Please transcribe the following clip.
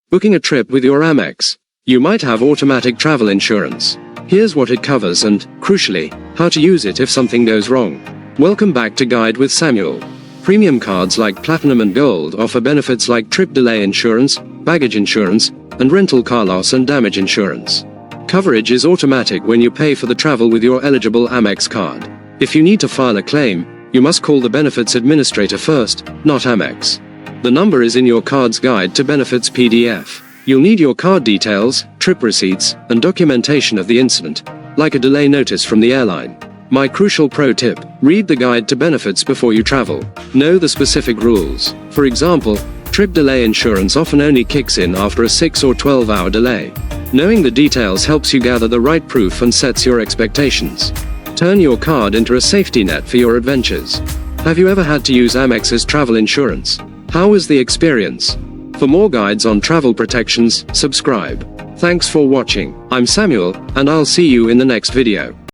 Booking a trip with your Amex. You might have automatic travel insurance. Here's what it covers and, crucially, how to use it if something goes wrong. Welcome back to Guide with Samuel. Premium cards like Platinum and Gold offer benefits like trip delay insurance, baggage insurance, and rental car loss and damage insurance. Coverage is automatic when you pay for the travel with your eligible Amex card. If you need to file a claim, you must call the benefits administrator first, not Amex. The number is in your card's guide to benefits PDF. You'll need your card details, trip receipts, and documentation of the incident, like a delay notice from the airline. My crucial pro tip: read the guide to benefits before you travel. Know the specific rules. For example, trip delay insurance often only kicks in after a 6 or 12-hour delay. Knowing the details helps you gather the right proof and sets your expectations. Turn your card into a safety net for your adventures. Have you ever had to use Amex's travel insurance? How was the experience? For more guides on travel protections, subscribe. Thanks for watching. I'm Samuel, and I'll see you in the next video.